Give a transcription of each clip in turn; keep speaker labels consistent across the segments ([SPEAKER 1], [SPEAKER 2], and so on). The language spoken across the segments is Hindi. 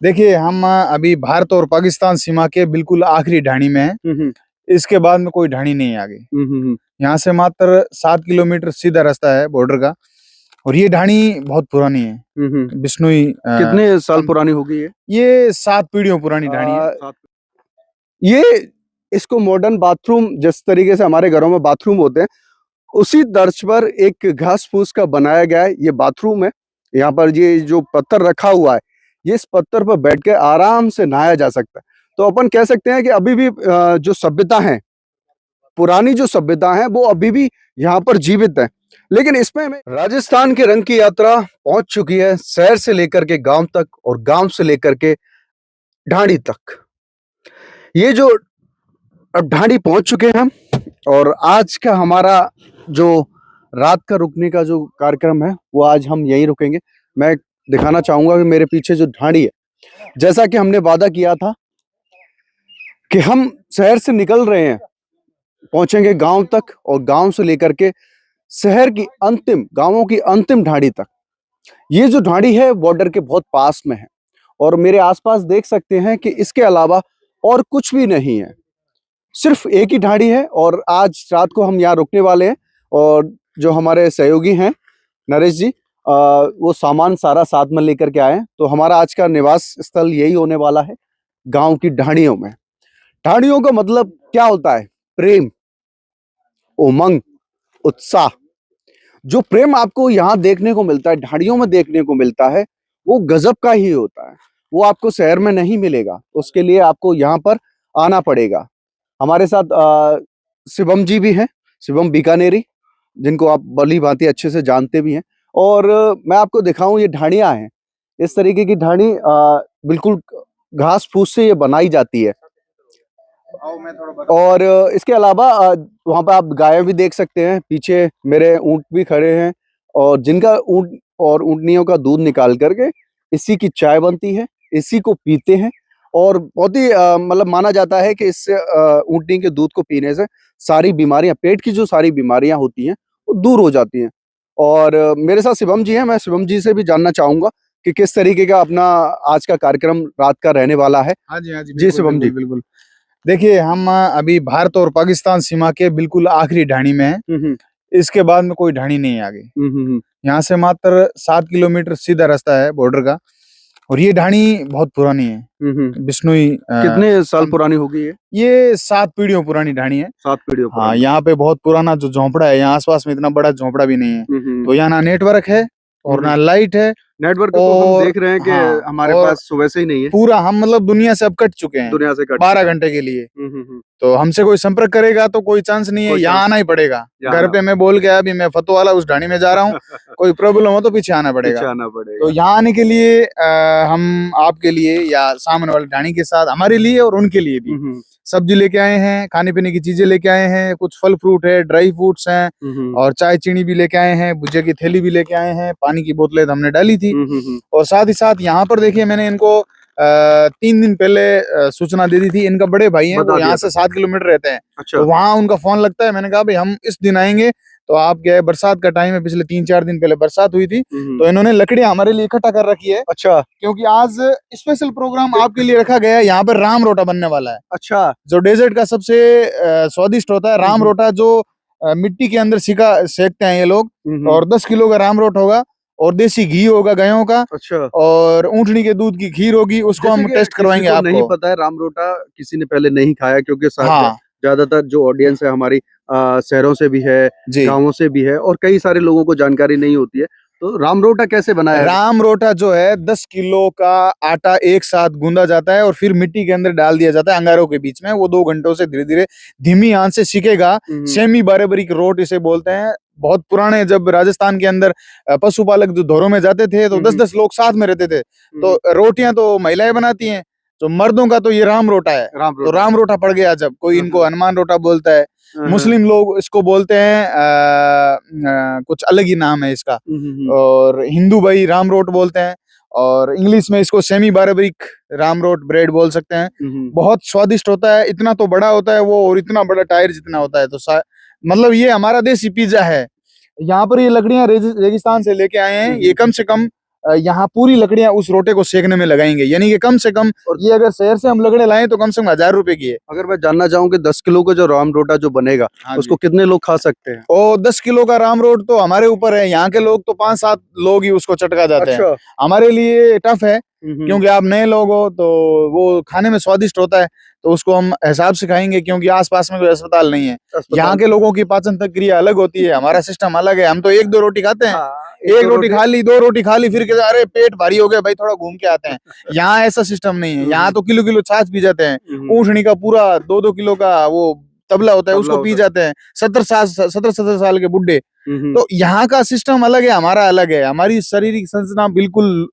[SPEAKER 1] देखिए हम अभी भारत और पाकिस्तान सीमा के बिल्कुल आखिरी ढाणी में हैं।
[SPEAKER 2] हम्म
[SPEAKER 1] इसके बाद में कोई ढाणी नहीं है आगे।
[SPEAKER 2] हम्म
[SPEAKER 1] यहाँ से मात्र 7 किलोमीटर सीधा रास्ता है बॉर्डर का। और ये ढाणी बहुत पुरानी है। बिश्नोई
[SPEAKER 2] कितने साल पुरानी होगी
[SPEAKER 1] ये 7 पीढ़ियों पुरानी ढाणी है।
[SPEAKER 2] ये इसको मॉडर्न बाथरूम जिस तरीके से हमारे घरों में बाथरूम होते हैं उसी तर्ज पर एक घास फूस का बनाया गया है ये बाथरूम है। यहाँ पर ये जो पत्थर रखा हुआ है ये इस पत्थर पर बैठ के आराम से नहाया जा सकता है। तो अपन कह सकते हैं कि अभी भी जो सभ्यता है पुरानी जो सभ्यता है वो अभी भी यहाँ पर जीवित है। लेकिन इसमें हमें राजस्थान के रंग की यात्रा पहुंच चुकी है शहर से लेकर के गांव तक और गांव से लेकर के ढाणी तक। ये जो अब ढाणी पहुंच चुके हैं हम और आज का हमारा जो रात का रुकने का जो कार्यक्रम है वो आज हम यहीं रुकेंगे। मैं दिखाना चाहूंगा कि मेरे पीछे जो ढाणी है जैसा कि हमने वादा किया था कि हम शहर से निकल रहे हैं पहुंचेंगे गांव तक और गांव से लेकर के शहर की अंतिम गांवों की अंतिम ढाणी तक। ये जो ढाणी है बॉर्डर के बहुत पास में है और मेरे आसपास देख सकते हैं कि इसके अलावा और कुछ भी नहीं है सिर्फ एक ही ढाणी है। और आज रात को हम यहाँ रुकने वाले हैं और जो हमारे सहयोगी हैं नरेश जी वो सामान सारा साथ में लेकर के आए हैं। तो हमारा आज का निवास स्थल यही होने वाला है गांव की ढाणियों में। ढाणियों का मतलब क्या होता है? प्रेम, उमंग, उत्साह। जो प्रेम आपको यहाँ देखने को मिलता है ढाणियों में देखने को मिलता है वो गजब का ही होता है। वो आपको शहर में नहीं मिलेगा। उसके लिए आपको यहाँ पर आना पड़ेगा। हमारे साथ शिवम जी भी हैं, शिवम बीकानेरी, जिनको आप भली भांति अच्छे से जानते भी हैं। और मैं आपको दिखाऊं ये ढाणियां हैं। इस तरीके की ढाणी बिल्कुल घास फूस से ये बनाई जाती है। और इसके अलावा वहां पर आप गायें भी देख सकते हैं। पीछे मेरे ऊंट भी खड़े हैं और जिनका ऊंट और ऊंटनियों का दूध निकाल करके इसी की चाय बनती है, इसी को पीते हैं। और बहुत ही मतलब माना जाता है कि इससे ऊंटनी के दूध को पीने से सारी बीमारियां, पेट की जो सारी बीमारियां होती हैं वो दूर हो जाती हैं। और मेरे साथ शिवम जी हैं। मैं शिवम जी से भी जानना चाहूंगा कि किस तरीके का अपना आज का कार्यक्रम रात का रहने वाला है।
[SPEAKER 1] हाँ जी, हाँ जी,
[SPEAKER 2] जी शिवम जी।
[SPEAKER 1] बिल्कुल। देखिए हम अभी भारत और पाकिस्तान सीमा के बिल्कुल आखिरी ढाणी में हैं। इसके बाद में कोई ढाणी नहीं है आगे। यहाँ से मात्र 7 किलोमीटर सीधा रास्ता है बॉर्डर का। और ये ढाणी बहुत पुरानी है। बिश्नोई
[SPEAKER 2] कितने साल पुरानी होगी
[SPEAKER 1] ये 7 पीढ़ियों पुरानी ढाणी है।
[SPEAKER 2] 7 पीढ़ियों
[SPEAKER 1] हाँ, यहाँ पे बहुत पुराना जो झोंपड़ा है, यहाँ आसपास में इतना बड़ा झोंपड़ा भी नहीं है। तो यहाँ ना नेटवर्क है और ना लाइट है।
[SPEAKER 2] नेटवर्क तो हम देख रहे हैं कि हमारे पास सुबह से ही नहीं है।
[SPEAKER 1] पूरा हम मतलब दुनिया से अब कट चुके हैं,
[SPEAKER 2] दुनिया से कट
[SPEAKER 1] 12 घंटे के लिए। तो हमसे कोई संपर्क करेगा तो कोई चांस नहीं है। यहाँ आना ही पड़ेगा। घर पे मैं बोल गया अभी मैं फतो वाला उस ढाणी में जा रहा हूँ, कोई प्रॉब्लम हो तो पीछे आना पड़ेगा। तो यहाँ आने के लिए हम आपके लिए या सामने वाले ढाणी के साथ हमारे लिए और उनके लिए भी सब्जी लेके आए हैं, खाने पीने की चीजें लेके आए हैं, कुछ फल फ्रूट है, ड्राई फ्रूट्स हैं और चाय चीनी भी लेके आए हैं, भुजिया की थैली भी लेके आए हैं, पानी की बोतलें हमने डाली थी। और साथ ही साथ यहाँ पर देखिए मैंने इनको 3 दिन पहले सूचना दे दी थी। इनका बड़े भाई हैं, वो यहाँ से 7 किलोमीटर रहते हैं। अच्छा। तो वहाँ उनका फोन लगता है। मैंने कहा भाई हम इस दिन आएंगे। तो आप क्या है, बरसात का टाइम है, पिछले 3-4 दिन पहले बरसात हुई थी तो इन्होंने लकड़ियां हमारे लिए इकट्ठा कर रखी है। अच्छा। क्योंकि आज स्पेशल प्रोग्राम आपके लिए रखा गया है। यहाँ पर राम रोटा बनने वाला है। अच्छा। जो डेजर्ट का सबसे स्वादिष्ट होता है राम रोटा, जो मिट्टी के अंदर सेकते हैं ये लोग। और 10 किलो का राम रोट होगा और देसी घी होगा गायों का। अच्छा। और ऊंटनी के दूध की खीर होगी, उसको हम टेस्ट करवाएंगे। आपको
[SPEAKER 2] नहीं पता है राम रोटा, किसी ने पहले नहीं खाया क्योंकि ज्यादातर जो ऑडियंस है हमारी शहरों से भी है, गांवों से भी है और कई सारे लोगों को जानकारी नहीं होती है। तो राम रोटा कैसे बनाया?
[SPEAKER 1] राम रोटा जो है 10 किलो का आटा एक साथ गूंदा जाता है और फिर मिट्टी के अंदर डाल दिया जाता है अंगारों के बीच में। वो 2 घंटों से धीरे धीरे धीमी आंच से सिकेगा। सेमी बारीक रोट इसे बोलते हैं। बहुत पुराने जब राजस्थान के अंदर पशुपालक जो धोरों में जाते थे तो 10-10 लोग साथ में रहते थे। तो रोटियां तो महिलाएं बनाती हैं, तो मर्दों का तो ये राम रोटा है। तो राम रोटा पड़ गया। जब कोई इनको हनुमान रोटा बोलता है, मुस्लिम लोग इसको बोलते हैं कुछ अलग ही नाम है इसका। और हिंदू भाई राम रोट बोलते हैं और इंग्लिश में इसको सेमी बारीक राम रोट ब्रेड बोल सकते हैं। बहुत स्वादिष्ट होता है। इतना तो बड़ा होता है वो और इतना बड़ा टायर जितना होता है। तो मतलब ये हमारा देसी पिज्जा है। यहाँ पर ये लकड़ियां रेगिस्तान से लेके आए हैं। ये कम से कम यहाँ पूरी लकड़ियां उस रोटे को सेकने में लगाएंगे, यानी कि कम से कम, और ये अगर शहर से हम लकड़े लाएं तो कम से कम 1000 रुपए की है।
[SPEAKER 2] अगर मैं जानना चाहूँ कि 10 किलो का जो राम रोटा जो बनेगा,
[SPEAKER 1] हाँ
[SPEAKER 2] उसको
[SPEAKER 1] जी।
[SPEAKER 2] कितने लोग खा सकते हैं?
[SPEAKER 1] और 10 किलो का राम रोट तो हमारे ऊपर है, यहाँ के लोग तो 5-7 लोग ही उसको चटका जाते हैं।
[SPEAKER 2] अच्छा।
[SPEAKER 1] हमारे लिए टफ है, क्योंकि आप नए लोग हो तो वो खाने में स्वादिष्ट होता है, तो उसको हम हिसाब से खाएंगे, क्योंकि आसपास में कोई अस्पताल नहीं है। यहाँ के लोगों की पाचन क्रिया अलग होती है, हमारा सिस्टम अलग है। हम तो 1-2 रोटी खाते हैं,
[SPEAKER 2] हाँ,
[SPEAKER 1] एक रोटी खा ली, 2 रोटी खा ली, फिर कहते अरे पेट भारी हो गया भाई, थोड़ा घूम के आते हैं। यहाँ ऐसा सिस्टम नहीं है, यहाँ तो किलो किलो छाछ पी जाते हैं, ऊँटनी का पूरा 2-2 किलो का वो तबला होता है, उसको पी जाते हैं 17 साल के बुड्ढे। तो यहाँ का सिस्टम अलग है, हमारा अलग है। हमारी शारीरिक संरचना बिल्कुल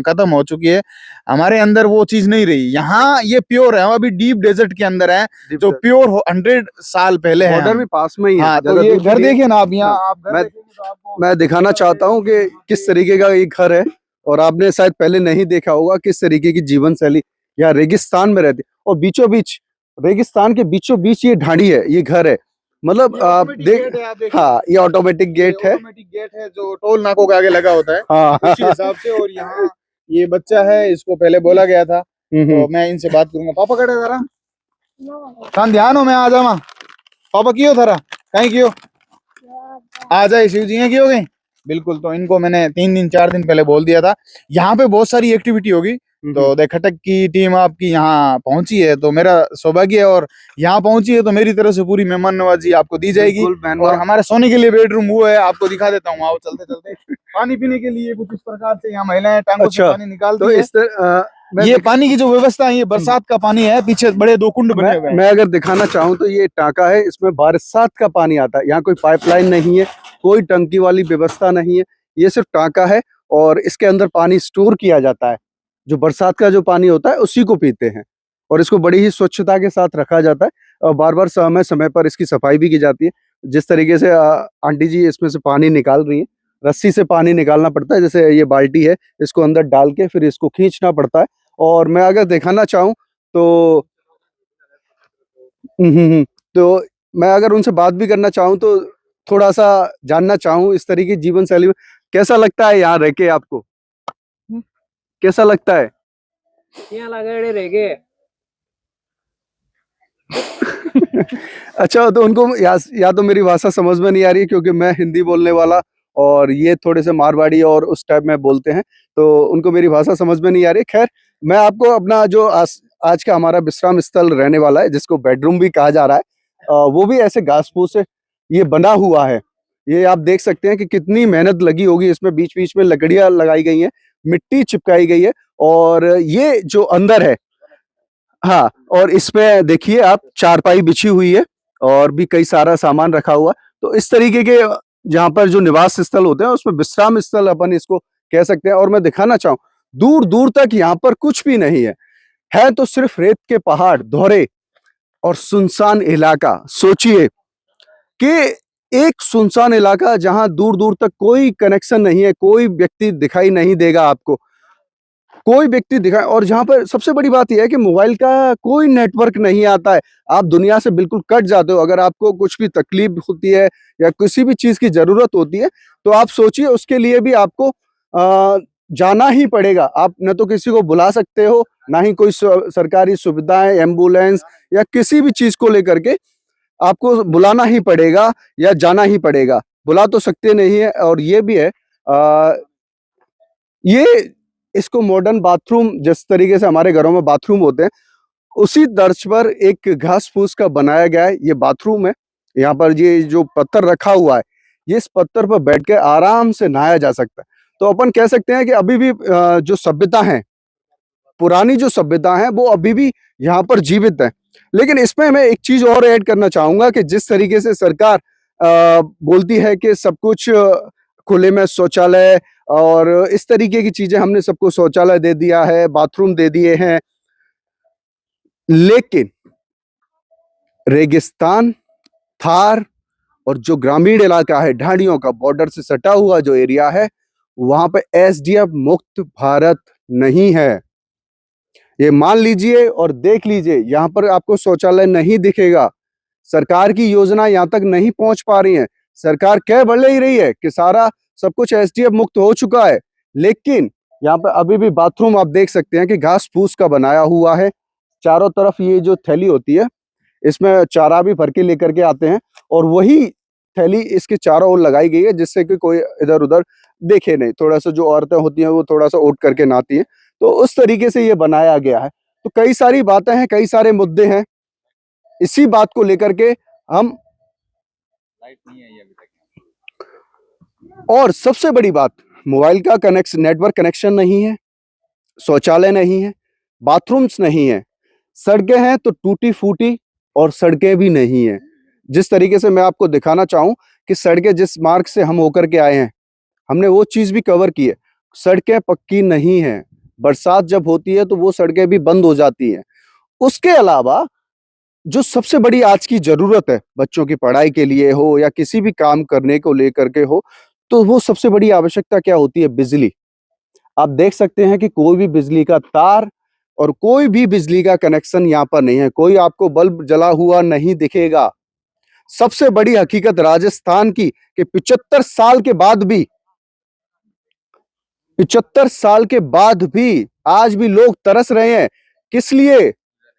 [SPEAKER 1] खत्म हो चुकी है, हमारे अंदर वो चीज नहीं रही। यहाँ ये प्योर है, हम अभी डीप डेजर्ट के अंदर है, जो प्योर 100 साल पहले है।
[SPEAKER 2] बॉर्डर भी पास में ही है।
[SPEAKER 1] हाँ, तो ये घर देखिए ना आप, यहाँ आप घर देखेंगे तो आपको
[SPEAKER 2] मैं दिखाना चाहता हूँ कि किस तरीके का ये घर है, और आपने शायद पहले नहीं देखा होगा किस तरीके की जीवन शैली यहाँ रेगिस्तान में रहती है। और बीचों बीच, रेगिस्तान के बीचों बीच ये ढाणी है, ये घर है। मतलब आप देख, हाँ, ये ऑटोमेटिक गेट है।
[SPEAKER 1] ऑटोमेटिक गेट है जो टोल नाकों के आगे लगा होता है,
[SPEAKER 2] हाँ,
[SPEAKER 1] उसी हिसाब से। और यहाँ ये बच्चा है, इसको पहले बोला गया था, तो मैं इनसे बात करूंगा। पापा कड़े जरा कान ध्यान हो, मैं आ जावा। पापा क्यों थारा कहीं क्यों आ जाए, शिव जी हैं क्यों गई। बिल्कुल, तो इनको मैंने 3-4 दिन पहले बोल दिया था। यहाँ पे बहुत सारी एक्टिविटी होगी, तो द खटक की टीम आपकी यहाँ पहुंची है, तो मेरा सौभाग्य है। और यहाँ पहुंची है तो मेरी तरफ से पूरी मेहमान नवाजी आपको दी जाएगी। और हमारे सोने के लिए बेडरूम वो है, आपको दिखा देता हूँ। आओ चलते चलते। पानी पीने के लिए कुछ इस प्रकार से यहाँ महिलाएं टांगों से पानी निकालती है। ये पानी की जो व्यवस्था है, ये बरसात का पानी है, पीछे बड़े 2 कुंड बने हुए हैं।
[SPEAKER 2] मैं अगर दिखाना चाहूँ तो ये टांका है, इसमें बरसात का पानी आता है। यहाँ कोई पाइपलाइन नहीं है, कोई टंकी वाली व्यवस्था नहीं है, ये सिर्फ टांका है, और इसके अंदर पानी स्टोर किया जाता है। जो बरसात का जो पानी होता है उसी को पीते हैं, और इसको बड़ी ही स्वच्छता के साथ रखा जाता है, और बार बार समय समय पर इसकी सफाई भी की जाती है। जिस तरीके से आंटी जी इसमें से पानी निकाल रही है, रस्सी से पानी निकालना पड़ता है। जैसे ये बाल्टी है, इसको अंदर डाल के फिर इसको खींचना पड़ता है। और मैं अगर दिखाना चाहूँ तो तो मैं अगर उनसे बात भी करना चाहूँ तो थोड़ा सा जानना चाहूँ इस तरीके की जीवन शैली में कैसा लगता है यहाँ रह के आपको? कैसा लगता है?
[SPEAKER 3] यहाँ लगे रह गए।
[SPEAKER 2] अच्छा, तो उनको या तो मेरी भाषा समझ में नहीं आ रही है, क्योंकि मैं हिंदी बोलने वाला और ये थोड़े से मारवाड़ी और उस टाइप में बोलते हैं, तो उनको मेरी भाषा समझ में नहीं आ रही। खैर, मैं आपको अपना जो आज का हमारा विश्राम स्थल रहने वाला है, जिसको बेडरूम भी कहा जा रहा है, वो भी ऐसे घास फूस से ये बना हुआ है। ये आप देख सकते हैं कि कितनी मेहनत लगी होगी इसमें। बीच बीच में लकड़ियां लगाई गई हैं, मिट्टी चिपकाई गई है, और ये जो अंदर है, हाँ, और इसमें देखिए आप, चारपाई बिछी हुई है और भी कई सारा सामान रखा हुआ। तो इस तरीके के जहाँ पर जो निवास स्थल होते हैं, उसमें विश्राम स्थल अपन इसको कह सकते हैं। और मैं दिखाना चाहूँ, दूर दूर तक यहाँ पर कुछ भी नहीं है तो सिर्फ रेत के पहाड़, दोहरे और सुनसान इलाका। सोचिए कि एक सुनसान इलाका जहां दूर दूर तक कोई कनेक्शन नहीं है, कोई व्यक्ति दिखाई नहीं देगा आपको, कोई व्यक्ति दिखाए, और जहां पर सबसे बड़ी बात यह है कि मोबाइल का कोई नेटवर्क नहीं आता है। आप दुनिया से बिल्कुल कट जाते हो। अगर आपको कुछ भी तकलीफ होती है या किसी भी चीज की जरूरत होती है, तो आप सोचिए उसके लिए भी आपको जाना ही पड़ेगा। आप न तो किसी को बुला सकते हो, ना ही कोई सरकारी सुविधाएं, एम्बुलेंस या किसी भी चीज को लेकर के आपको बुलाना ही पड़ेगा या जाना ही पड़ेगा। बुला तो सकते नहीं है। और ये भी है, ये इसको मॉडर्न बाथरूम, जिस तरीके से हमारे घरों में बाथरूम होते हैं, उसी तर्ज पर एक घास फूस का बनाया गया है ये बाथरूम है। यहाँ पर ये जो पत्थर रखा हुआ है, ये इस पत्थर पर बैठ के आराम से नहाया जा सकता है। तो अपन कह सकते हैं कि अभी भी जो सभ्यता है, पुरानी जो सभ्यता है, वो अभी भी यहाँ पर जीवित है। लेकिन इसमें मैं एक चीज और ऐड करना चाहूंगा कि जिस तरीके से सरकार बोलती है कि सब कुछ खुले में शौचालय और इस तरीके की चीजें, हमने सबको शौचालय दे दिया है, बाथरूम दे दिए हैं, लेकिन रेगिस्तान, थार और जो ग्रामीण इलाका है, ढाणियों का बॉर्डर से सटा हुआ जो एरिया है, वहां पे एसडीएफ मुक्त भारत नहीं है। ये मान लीजिए और देख लीजिए, यहाँ पर आपको शौचालय नहीं दिखेगा। सरकार की योजना यहाँ तक नहीं पहुंच पा रही है। सरकार कह बढ़ ही रही है कि सारा सब कुछ एसडीएफ मुक्त हो चुका है, लेकिन यहाँ पे अभी भी बाथरूम आप देख सकते हैं कि घास फूस का बनाया हुआ है। चारों तरफ ये जो थैली होती है इसमें चारा भी भर के लेकर के आते हैं और वही थैली इसके चारों ओर लगाई गई है जिससे कि कोई इधर उधर देखे नहीं। थोड़ा सा जो औरतें होती हैं वो थोड़ा सा ओट करके नहाती हैं, तो उस तरीके से ये बनाया गया है। तो कई सारी बातें हैं, कई सारे मुद्दे हैं। इसी बात को लेकर के हम,
[SPEAKER 1] लाइट नहीं है ये अभी तक।
[SPEAKER 2] और सबसे बड़ी बात, मोबाइल का कनेक्शन, नेटवर्क कनेक्शन नहीं है, शौचालय नहीं है, बाथरूम्स नहीं है, सड़कें हैं तो टूटी फूटी और सड़कें भी नहीं है। जिस तरीके से मैं आपको दिखाना चाहूं कि सड़कें जिस मार्ग से हम होकर के आए हैं हमने वो चीज भी कवर की है। सड़कें पक्की नहीं है, बरसात जब होती है तो वो सड़कें भी बंद हो जाती हैं। उसके अलावा जो सबसे बड़ी आज की जरूरत है, बच्चों की पढ़ाई के लिए हो या किसी भी काम करने को लेकर के हो, तो वो सबसे बड़ी आवश्यकता क्या होती है? बिजली। आप देख सकते हैं कि कोई भी बिजली का तार और कोई भी बिजली का कनेक्शन यहाँ पर नहीं है। कोई आपको बल्ब जला हुआ नहीं दिखेगा। सबसे बड़ी हकीकत राजस्थान की कि 75 साल के बाद भी 75 साल के बाद भी आज भी लोग तरस रहे हैं। किस लिए?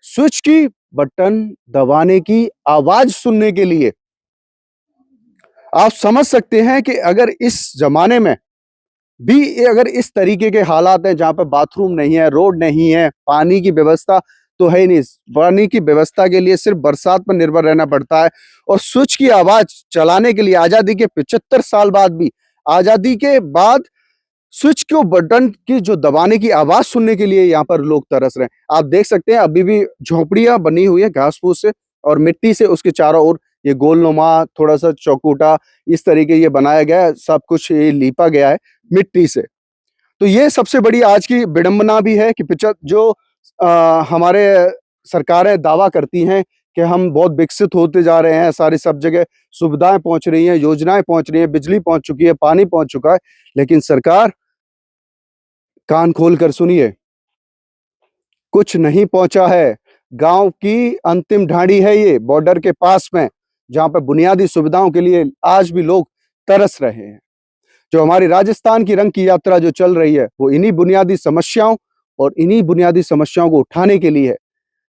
[SPEAKER 2] स्विच की बटन दबाने की आवाज सुनने के लिए। आप समझ सकते हैं कि अगर इस जमाने में भी अगर इस तरीके के हालात हैं जहां पर बाथरूम नहीं है, रोड नहीं है, पानी की व्यवस्था तो है ही नहीं। पानी की व्यवस्था के लिए सिर्फ बरसात पर निर्भर रहना पड़ता है और स्विच की आवाज चलाने के लिए आजादी के 75 साल बाद भी, आजादी के बाद स्विच को बटन की जो दबाने की आवाज सुनने के लिए यहाँ पर लोग तरस रहे हैं। आप देख सकते हैं अभी भी झोपड़ियां बनी हुई है घास फूस से और मिट्टी से, उसके चारों ओर ये गोलनुमा थोड़ा सा चौकूटा इस तरीके ये बनाया गया है, सब कुछ ये लीपा गया है मिट्टी से। तो ये सबसे बड़ी आज की विडंबना भी है कि जो हमारे सरकारें दावा करती हैं कि हम बहुत विकसित होते जा रहे हैं, सारी सब जगह सुविधाएं पहुंच रही हैं, योजनाएं पहुंच रही हैं, बिजली पहुंच चुकी है, पानी पहुंच चुका है, लेकिन सरकार कान खोल कर सुनिए, कुछ नहीं पहुंचा है। गांव की अंतिम ढाणी है ये, बॉर्डर के पास में, जहां पर बुनियादी सुविधाओं के लिए आज भी लोग तरस रहे हैं। जो हमारी राजस्थान की रंग की यात्रा जो चल रही है वो इन्हीं बुनियादी समस्याओं और इन्हीं बुनियादी समस्याओं को उठाने के लिए है।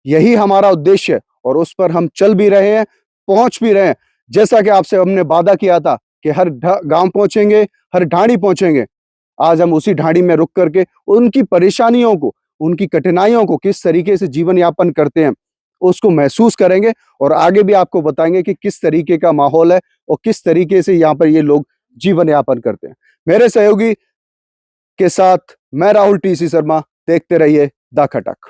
[SPEAKER 2] यही हमारा उद्देश्य है और उस पर हम चल भी रहे हैं, पहुंच भी रहे हैं। जैसा कि आपसे हमने वादा किया था कि हर गांव पहुंचेंगे, हर ढाणी पहुंचेंगे। आज हम उसी ढाणी में रुक करके उनकी परेशानियों को, उनकी कठिनाइयों को, किस तरीके से जीवन यापन करते हैं उसको महसूस करेंगे और आगे भी आपको बताएंगे कि किस तरीके का माहौल है और किस तरीके से यहाँ पर ये लोग जीवन यापन करते हैं। मेरे सहयोगी के साथ मैं राहुल टीसी शर्मा, देखते रहिए द खटक।